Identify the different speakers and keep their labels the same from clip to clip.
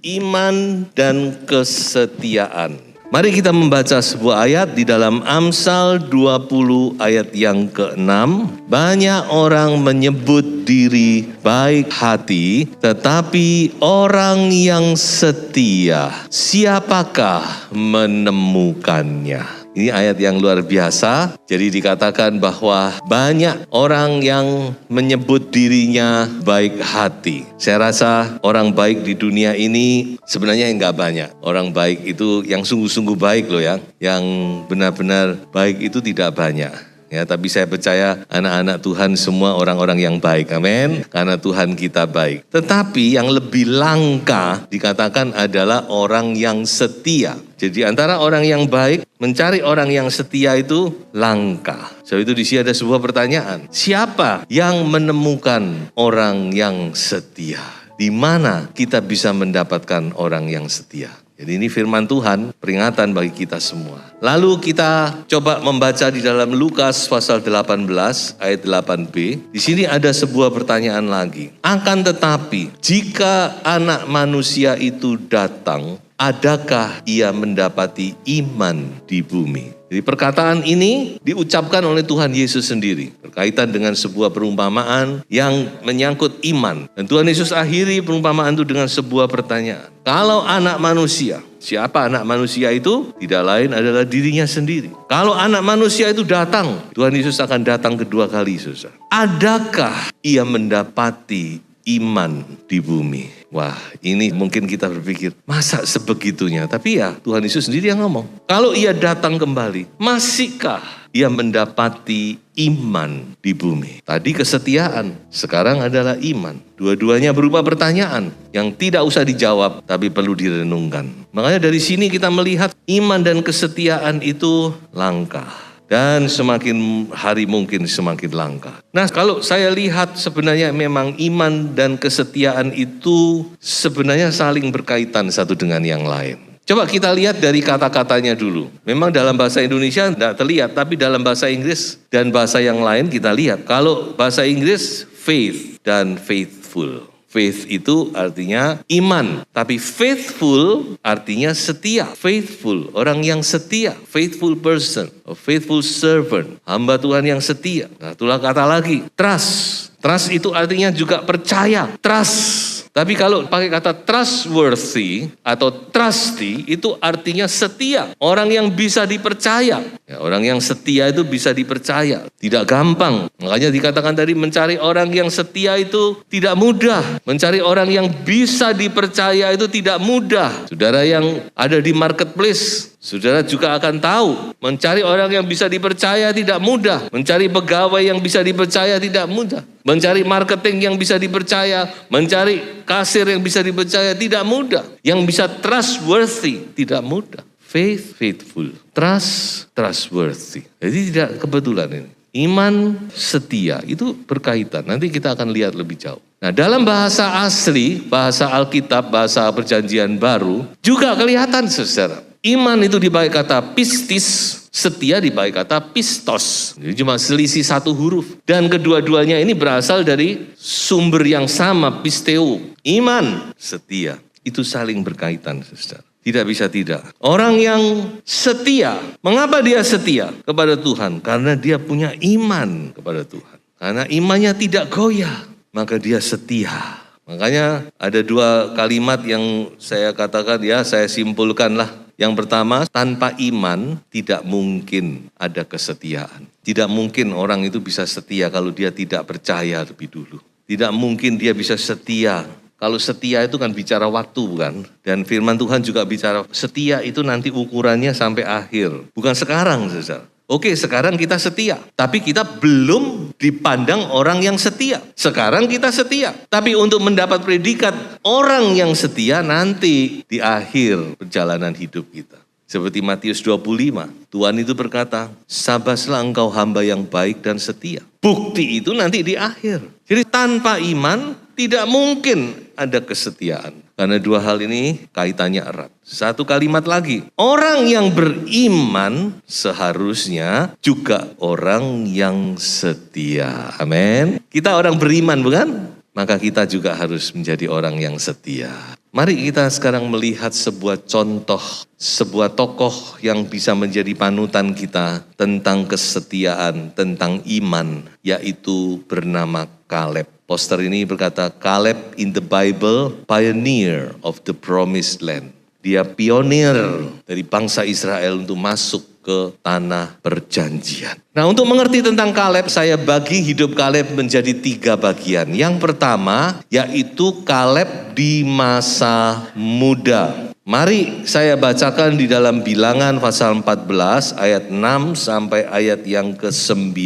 Speaker 1: Iman dan kesetiaan. Mari kita membaca sebuah ayat di dalam Amsal 20 ayat yang ke-6. Banyak orang menyebut diri baik hati, tetapi orang yang setia, siapakah menemukannya? Ini ayat yang luar biasa. Jadi dikatakan bahwa banyak orang yang menyebut dirinya baik hati. Saya rasa orang baik di dunia ini sebenarnya enggak banyak. Orang baik itu yang sungguh-sungguh baik loh ya. Yang benar-benar baik itu tidak banyak. Ya, tapi saya percaya anak-anak Tuhan semua orang-orang yang baik, amin. Karena Tuhan kita baik. Tetapi yang lebih langka dikatakan adalah orang yang setia. Jadi antara orang yang baik, mencari orang yang setia itu langka. Sebab itu di sini ada sebuah pertanyaan. Siapa yang menemukan orang yang setia? Di mana kita bisa mendapatkan orang yang setia? Jadi ini firman Tuhan, peringatan bagi kita semua. Lalu kita coba membaca di dalam Lukas pasal 18 ayat 8b. Di sini ada sebuah pertanyaan lagi. Akan tetapi, jika anak manusia itu datang, adakah ia mendapati iman di bumi? Jadi perkataan ini diucapkan oleh Tuhan Yesus sendiri. Berkaitan dengan sebuah perumpamaan yang menyangkut iman. Dan Tuhan Yesus akhiri perumpamaan itu dengan sebuah pertanyaan. Kalau anak manusia, siapa anak manusia itu? Tidak lain adalah dirinya sendiri. Kalau anak manusia itu datang, Tuhan Yesus akan datang kedua kali, saudara. Adakah ia mendapati iman di bumi? Wah, ini mungkin kita berpikir, masa sebegitunya? Tapi ya, Tuhan Yesus sendiri yang ngomong. Kalau ia datang kembali, masihkah ia mendapati iman di bumi? Tadi kesetiaan, sekarang adalah iman. Dua-duanya berupa pertanyaan yang tidak usah dijawab, tapi perlu direnungkan. Makanya dari sini kita melihat iman dan kesetiaan itu langka. Dan semakin hari mungkin semakin langka. Nah, kalau saya lihat sebenarnya memang iman dan kesetiaan itu sebenarnya saling berkaitan satu dengan yang lain. Coba kita lihat dari kata-katanya dulu. Memang dalam bahasa Indonesia tidak terlihat, tapi dalam bahasa Inggris dan bahasa yang lain kita lihat. Kalau bahasa Inggris faith dan faithful. Faith itu artinya iman, tapi faithful artinya setia. Faithful, orang yang setia. Faithful person, a faithful servant, hamba Tuhan yang setia. Nah, itulah kata lagi, trust. Trust itu artinya juga percaya. Trust. Tapi kalau pakai kata trustworthy atau trusty itu artinya setia. Orang yang bisa dipercaya. Ya, orang yang setia itu bisa dipercaya. Tidak gampang. Makanya dikatakan tadi mencari orang yang setia itu tidak mudah. Mencari orang yang bisa dipercaya itu tidak mudah. Saudara yang ada di marketplace, saudara juga akan tahu. Mencari orang yang bisa dipercaya tidak mudah. Mencari pegawai yang bisa dipercaya tidak mudah. Mencari marketing yang bisa dipercaya, mencari kasir yang bisa dipercaya tidak mudah. Yang bisa trustworthy tidak mudah. Faith, faithful. Trust, trustworthy. Jadi tidak kebetulan ini. Iman, setia itu berkaitan. Nanti kita akan lihat lebih jauh. Nah, dalam bahasa asli, bahasa Alkitab, bahasa Perjanjian Baru juga kelihatan, saudara. Iman itu dipakai kata pistis, setia dipakai kata pistos. Jadi cuma selisih satu huruf. Dan kedua-duanya ini berasal dari sumber yang sama, pisteo. Iman, setia. Itu saling berkaitan, saudara. Tidak bisa tidak. Orang yang setia, mengapa dia setia kepada Tuhan? Karena dia punya iman kepada Tuhan. Karena imannya tidak goyah, maka dia setia. Makanya ada dua kalimat yang saya katakan ya, saya simpulkanlah. Yang pertama, tanpa iman tidak mungkin ada kesetiaan. Tidak mungkin orang itu bisa setia kalau dia tidak percaya lebih dulu. Tidak mungkin dia bisa setia. Kalau setia itu kan bicara waktu bukan? Dan firman Tuhan juga bicara setia itu nanti ukurannya sampai akhir. Bukan sekarang, saudara. Oke, sekarang kita setia. Tapi kita belum dipandang orang yang setia. Sekarang kita setia. Tapi untuk mendapat predikat orang yang setia nanti di akhir perjalanan hidup kita. Seperti Matius 25, Tuhan itu berkata, sabaslah engkau hamba yang baik dan setia. Bukti itu nanti di akhir. Jadi tanpa iman tidak mungkin ada kesetiaan. Karena dua hal ini kaitannya erat. Satu kalimat lagi, orang yang beriman seharusnya juga orang yang setia. Amin. Kita orang beriman bukan? Maka kita juga harus menjadi orang yang setia. Mari kita sekarang melihat sebuah contoh, sebuah tokoh yang bisa menjadi panutan kita tentang kesetiaan, tentang iman, yaitu bernama Kaleb. Poster ini berkata, Kaleb in the Bible, pioneer of the promised land. Dia pionir dari bangsa Israel untuk masuk ke tanah perjanjian. Nah, untuk mengerti tentang Kaleb, saya bagi hidup Kaleb menjadi 3 bagian. Yang pertama, yaitu Kaleb di masa muda. Mari saya bacakan di dalam Bilangan pasal 14 ayat 6 sampai ayat yang ke-9.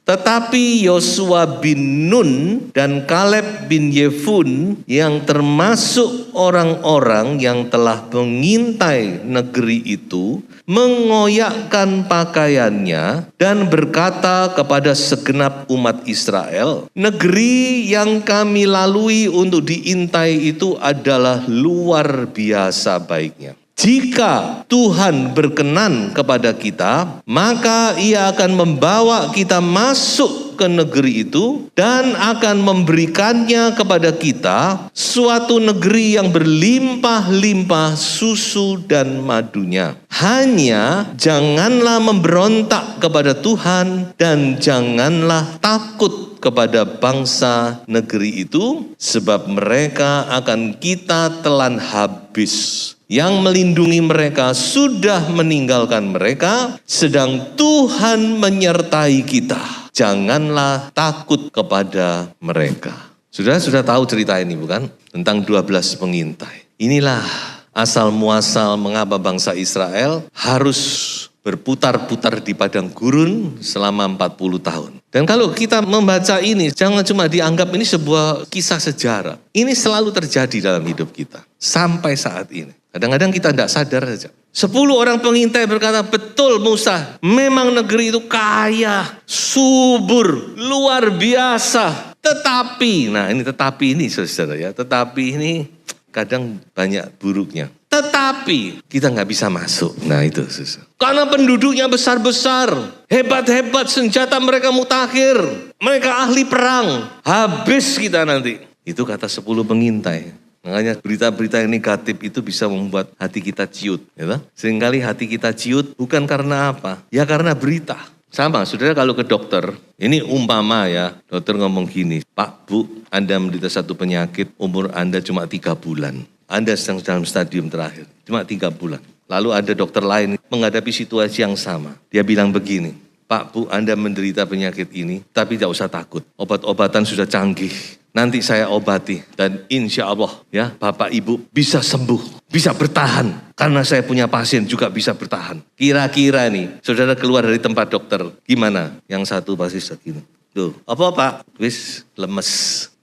Speaker 1: Tetapi Yosua bin Nun dan Kaleb bin Yefun yang termasuk orang-orang yang telah mengintai negeri itu mengoyakkan pakaiannya dan berkata kepada segenap umat Israel, negeri yang kami lalui untuk diintai itu adalah luar biasa baiknya. Jika Tuhan berkenan kepada kita, maka Ia akan membawa kita masuk ke negeri itu dan akan memberikannya kepada kita suatu negeri yang berlimpah-limpah susu dan madunya. Hanya janganlah memberontak kepada Tuhan dan janganlah takut kepada bangsa negeri itu, sebab mereka akan kita telan habis. Yang melindungi mereka sudah meninggalkan mereka, sedang Tuhan menyertai kita. Janganlah takut kepada mereka. Sudah tahu cerita ini bukan? Tentang 12 pengintai. Inilah asal muasal mengapa bangsa Israel harus berputar-putar di padang gurun selama 40 tahun. Dan kalau kita membaca ini, jangan cuma dianggap ini sebuah kisah sejarah. Ini selalu terjadi dalam hidup kita. Sampai saat ini. Kadang-kadang kita tidak sadar saja. 10 orang pengintai berkata, betul Musa, memang negeri itu kaya, subur, luar biasa. Tetapi, nah ini tetapi ini saudara ya, tetapi ini kadang banyak buruknya. Tetapi kita nggak bisa masuk. Nah itu susah. Karena penduduknya besar-besar, hebat-hebat, senjata mereka mutakhir, mereka ahli perang, habis kita nanti. Itu kata 10 pengintai. Makanya berita-berita yang negatif itu bisa membuat hati kita ciut. Ya, seringkali hati kita ciut bukan karena apa? Ya karena berita. Sama, saudara kalau ke dokter, ini umpama ya, dokter ngomong gini, Pak, Bu, Anda menderita satu penyakit, umur Anda cuma 3 bulan. Anda sedang dalam stadium terakhir, cuma 3 bulan. Lalu ada dokter lain menghadapi situasi yang sama. Dia bilang begini, Pak, Bu, Anda menderita penyakit ini, tapi tidak usah takut. Obat-obatan sudah canggih. Nanti saya obati dan insya Allah ya Bapak Ibu bisa sembuh, bisa bertahan. Karena saya punya pasien juga bisa bertahan. Kira-kira nih, saudara keluar dari tempat dokter, gimana? Yang satu pasti segini. Tuh, apa Pak? Wis lemes,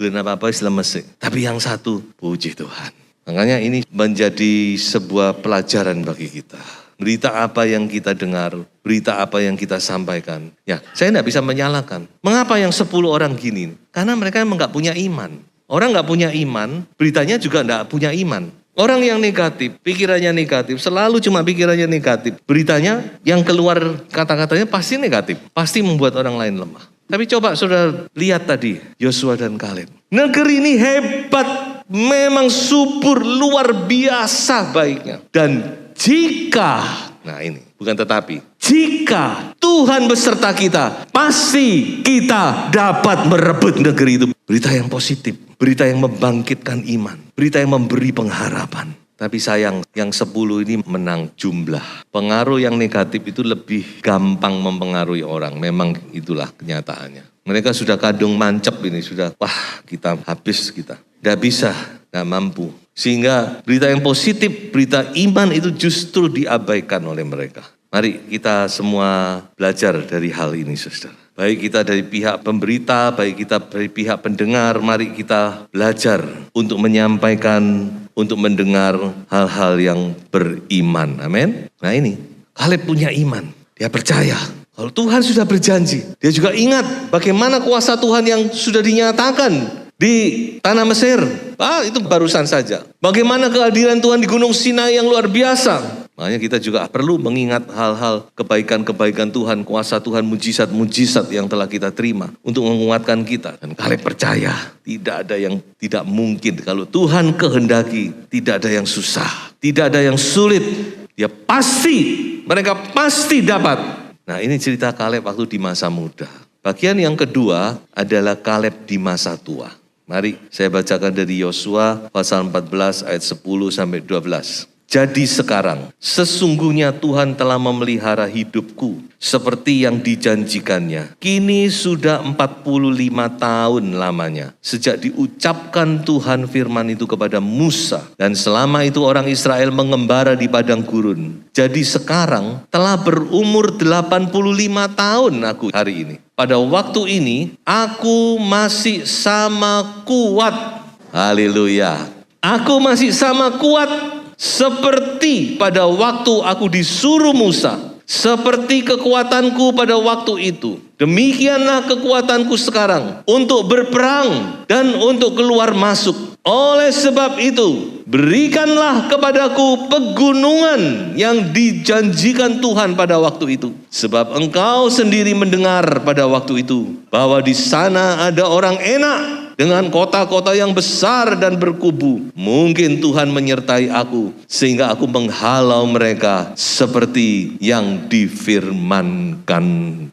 Speaker 1: belum apa-apa wis lemes. Tapi yang satu, puji Tuhan. Makanya ini menjadi sebuah pelajaran bagi kita. Berita apa yang kita dengar, berita apa yang kita sampaikan. Ya, saya tidak bisa menyalahkan. Mengapa yang 10 orang gini? Karena mereka memang nggak punya iman. Orang nggak punya iman, beritanya juga nggak punya iman. Orang yang negatif, pikirannya negatif, selalu cuma pikirannya negatif. Beritanya yang keluar kata-katanya pasti negatif. Pasti membuat orang lain lemah. Tapi coba saudara lihat tadi, Yosua dan Kaleb. Negeri ini hebat, memang subur, luar biasa baiknya. Dan jika, nah ini bukan tetapi, jika Tuhan beserta kita, pasti kita dapat merebut negeri itu. Berita yang positif, berita yang membangkitkan iman, berita yang memberi pengharapan. Tapi sayang, yang 10 ini menang jumlah. Pengaruh yang negatif itu lebih gampang mempengaruhi orang. Memang itulah kenyataannya. Mereka sudah kadung mancep ini, sudah wah kita habis kita. Tidak bisa, tidak mampu. Sehingga berita yang positif, berita iman itu justru diabaikan oleh mereka. Mari kita semua belajar dari hal ini, saudara. Baik kita dari pihak pemberita, baik kita dari pihak pendengar, mari kita belajar untuk menyampaikan, untuk mendengar hal-hal yang beriman. Amin. Nah ini, Kaleb punya iman. Dia percaya kalau Tuhan sudah berjanji. Dia juga ingat bagaimana kuasa Tuhan yang sudah dinyatakan di tanah Mesir. Itu barusan saja. Bagaimana kehadiran Tuhan di Gunung Sinai yang luar biasa. Makanya kita juga perlu mengingat hal-hal kebaikan-kebaikan Tuhan, kuasa Tuhan, mujizat-mujizat yang telah kita terima untuk menguatkan kita. Dan Kaleb percaya tidak ada yang tidak mungkin. Kalau Tuhan kehendaki, tidak ada yang susah, tidak ada yang sulit. Mereka pasti dapat. Nah ini cerita Kaleb waktu di masa muda. Bagian yang kedua adalah Kaleb di masa tua. Mari saya bacakan dari Yosua pasal 14 ayat 10 sampai 12. Jadi sekarang, sesungguhnya Tuhan telah memelihara hidupku seperti yang dijanjikannya. Kini sudah 45 tahun lamanya sejak diucapkan Tuhan firman itu kepada Musa. Dan selama itu orang Israel mengembara di padang gurun. Jadi sekarang telah berumur 85 tahun aku hari ini. Pada waktu ini aku masih sama kuat. Haleluya. Aku masih sama kuat. Seperti pada waktu aku disuruh Musa, seperti kekuatanku pada waktu itu. Demikianlah kekuatanku sekarang untuk berperang dan untuk keluar masuk. Oleh sebab itu, berikanlah kepadaku pegunungan yang dijanjikan Tuhan pada waktu itu. Sebab engkau sendiri mendengar pada waktu itu bahwa di sana ada orang enak dengan kota-kota yang besar dan berkubu. Mungkin Tuhan menyertai aku sehingga aku menghalau mereka seperti yang difirmankan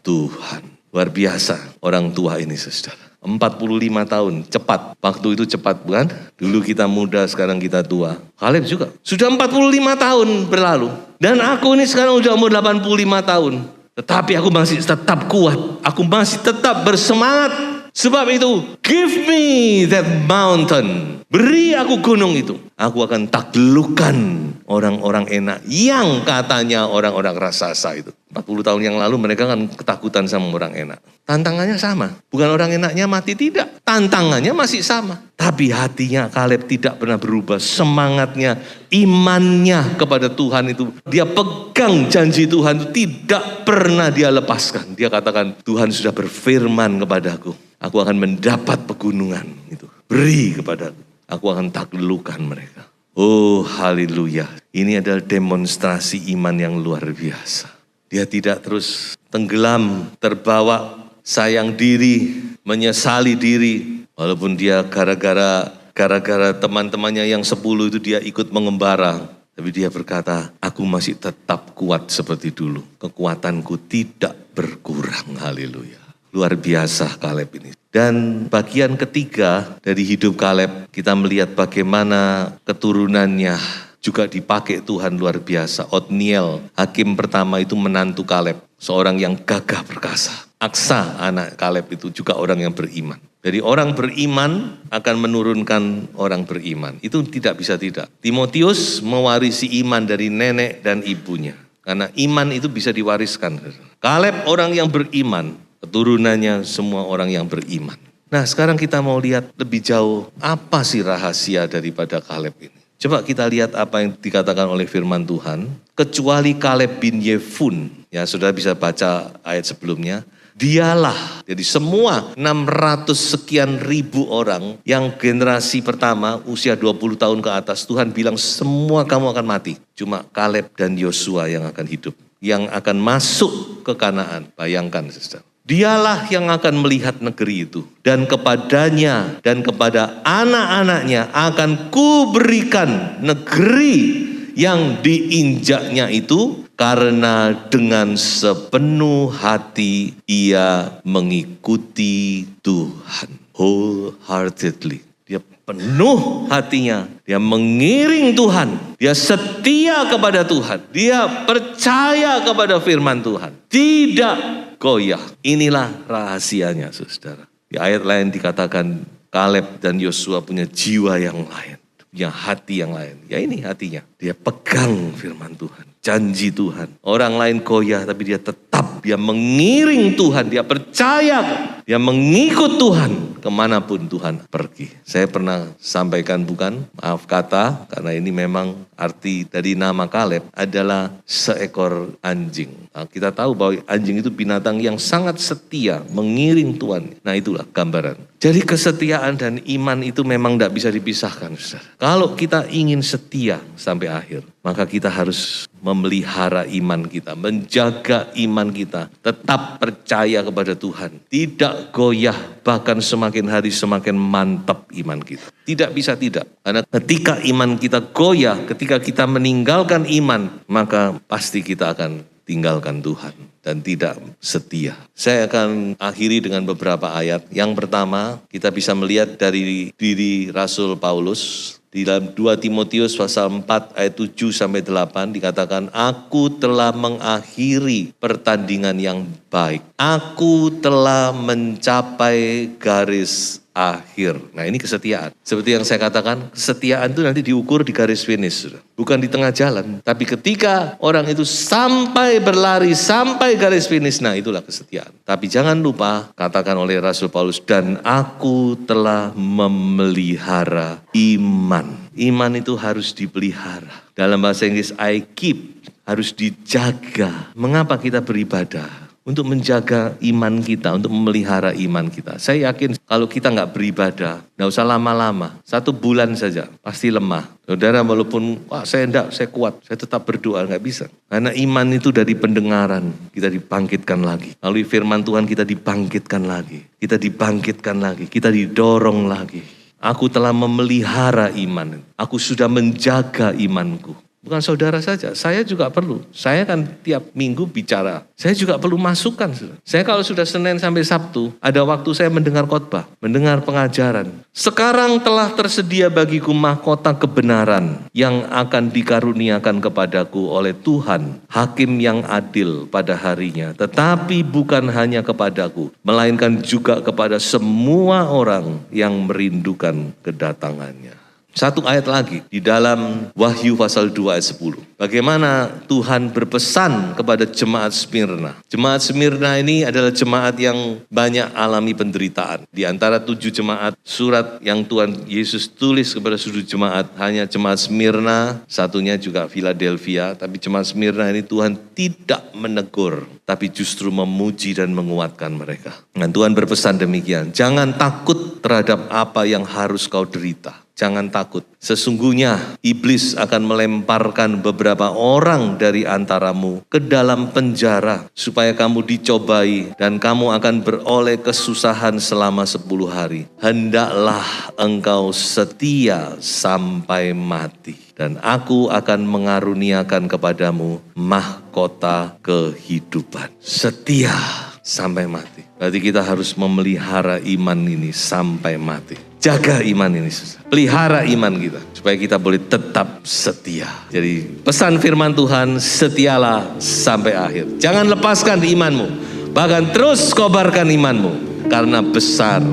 Speaker 1: Tuhan. Luar biasa orang tua ini, saudara. 45 tahun, cepat. Waktu itu cepat, bukan? Dulu kita muda, sekarang kita tua. Kaleb juga. Sudah 45 tahun berlalu. Dan aku ini sekarang udah umur 85 tahun. Tetapi aku masih tetap kuat. Aku masih tetap bersemangat. Sebab itu, give me that mountain. Beri aku gunung itu. Aku akan taklukkan orang-orang enak yang katanya orang-orang raksasa itu. 40 tahun yang lalu mereka kan ketakutan sama orang enak. Tantangannya sama. Bukan orang enaknya mati, tidak. Tantangannya masih sama. Tapi hatinya Kaleb tidak pernah berubah. Semangatnya, imannya kepada Tuhan itu. Dia pegang janji Tuhan itu tidak pernah dia lepaskan. Dia katakan, Tuhan sudah berfirman kepadaku. Aku akan mendapat pegunungan itu. Beri kepadaku. Aku akan taklukkan mereka. Oh haleluya. Ini adalah demonstrasi iman yang luar biasa. Dia tidak terus tenggelam, terbawa, sayang diri, menyesali diri. Walaupun dia gara-gara teman-temannya yang 10 itu dia ikut mengembara. Tapi dia berkata, aku masih tetap kuat seperti dulu. Kekuatanku tidak berkurang. Haleluya. Luar biasa Kaleb ini. Dan bagian ketiga dari hidup Kaleb, kita melihat bagaimana keturunannya juga dipakai Tuhan luar biasa. Otniel, hakim pertama itu menantu Kaleb, seorang yang gagah perkasa. Aksa, anak Kaleb itu juga orang yang beriman. Jadi orang beriman akan menurunkan orang beriman. Itu tidak bisa tidak. Timotius mewarisi iman dari nenek dan ibunya. Karena iman itu bisa diwariskan. Kaleb orang yang beriman. Keturunannya semua orang yang beriman. Nah sekarang kita mau lihat lebih jauh apa sih rahasia daripada Kaleb ini. Coba kita lihat apa yang dikatakan oleh firman Tuhan. Kecuali Kaleb bin Yefun, ya saudara bisa baca ayat sebelumnya. Dialah, jadi semua 600 sekian ribu orang yang generasi pertama usia 20 tahun ke atas. Tuhan bilang semua kamu akan mati. Cuma Kaleb dan Yosua yang akan hidup. Yang akan masuk ke Kanaan. Bayangkan saudara. Dialah yang akan melihat negeri itu. Dan kepadanya dan kepada anak-anaknya akan kuberikan negeri yang diinjaknya itu. Karena dengan sepenuh hati ia mengikuti Tuhan. Wholeheartedly. Dia penuh hatinya. Dia mengiring Tuhan. Dia setia kepada Tuhan. Dia percaya kepada firman Tuhan. Tidak goyah. Inilah rahasianya saudara. Di ayat lain dikatakan Kaleb dan Yosua punya jiwa yang lain. punya hati yang lain. Ya ini hatinya. Dia pegang firman Tuhan, janji Tuhan. Orang lain goyah tapi dia tetap, dia mengiring Tuhan, dia percaya, dia mengikut Tuhan kemanapun Tuhan pergi. Saya pernah sampaikan bukan, maaf kata, karena ini memang arti dari nama Kaleb adalah seekor anjing. Nah, kita tahu bahwa anjing itu binatang yang sangat setia, mengiring Tuhan. Nah itulah gambaran. Jadi kesetiaan dan iman itu memang tidak bisa dipisahkan, saudara. Kalau kita ingin setia sampai akhir, maka kita harus memelihara iman kita, menjaga iman kita, tetap percaya kepada Tuhan, tidak goyah, bahkan semakin hari semakin mantap iman kita. Tidak bisa tidak, karena ketika iman kita goyah, ketika kita meninggalkan iman, maka pasti kita akan tinggalkan Tuhan dan tidak setia. Saya akan akhiri dengan beberapa ayat. Yang pertama, kita bisa melihat dari diri Rasul Paulus. Di dalam 2 Timotius pasal 4 ayat 7 sampai 8 dikatakan, aku telah mengakhiri pertandingan yang baik. Aku telah mencapai garis akhir. Nah ini kesetiaan. Seperti yang saya katakan, kesetiaan itu nanti diukur di garis finish. Bukan di tengah jalan. Tapi ketika orang itu sampai berlari, sampai garis finish, nah itulah kesetiaan. Tapi jangan lupa, katakan oleh Rasul Paulus, dan aku telah memelihara iman. Iman itu harus dipelihara. Dalam bahasa Inggris, I keep, harus dijaga. Mengapa kita beribadah? Untuk menjaga iman kita, untuk memelihara iman kita. Saya yakin kalau kita nggak beribadah, nggak usah lama-lama. 1 bulan saja, pasti lemah. Saudara walaupun, saya kuat, saya tetap berdoa, nggak bisa. Karena iman itu dari pendengaran, kita dibangkitkan lagi. Lalu firman Tuhan kita dibangkitkan lagi. Kita dibangkitkan lagi, kita didorong lagi. Aku telah memelihara iman, aku sudah menjaga imanku. Bukan saudara saja, saya juga perlu. Saya kan tiap minggu bicara. Saya juga perlu masukan. Saya kalau sudah Senin sampai Sabtu, ada waktu saya mendengar khotbah, mendengar pengajaran. Sekarang telah tersedia bagiku mahkota kebenaran yang akan dikaruniakan kepadaku oleh Tuhan, Hakim yang adil pada harinya. Tetapi bukan hanya kepadaku, melainkan juga kepada semua orang yang merindukan kedatangannya. 1 ayat lagi di dalam Wahyu pasal 2 ayat 10. Bagaimana Tuhan berpesan kepada jemaat Smyrna. Jemaat Smyrna ini adalah jemaat yang banyak alami penderitaan. Di antara 7 jemaat surat yang Tuhan Yesus tulis kepada seluruh jemaat, hanya jemaat Smyrna, satunya juga Philadelphia. Tapi jemaat Smyrna ini Tuhan tidak menegur, tapi justru memuji dan menguatkan mereka. Dan Tuhan berpesan demikian, jangan takut terhadap apa yang harus kau derita. Jangan takut, sesungguhnya iblis akan melemparkan beberapa orang dari antaramu ke dalam penjara supaya kamu dicobai dan kamu akan beroleh kesusahan selama 10 hari. Hendaklah engkau setia sampai mati dan aku akan mengaruniakan kepadamu mahkota kehidupan. Setia sampai mati. Berarti kita harus memelihara iman ini sampai mati. Jaga iman ini, pelihara iman kita, supaya kita boleh tetap setia. Jadi pesan firman Tuhan, setialah sampai akhir. Jangan lepaskan imanmu, bahkan terus kobarkan imanmu, karena besar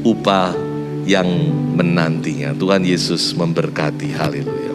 Speaker 1: upah yang menantinya. Tuhan Yesus memberkati, haleluya.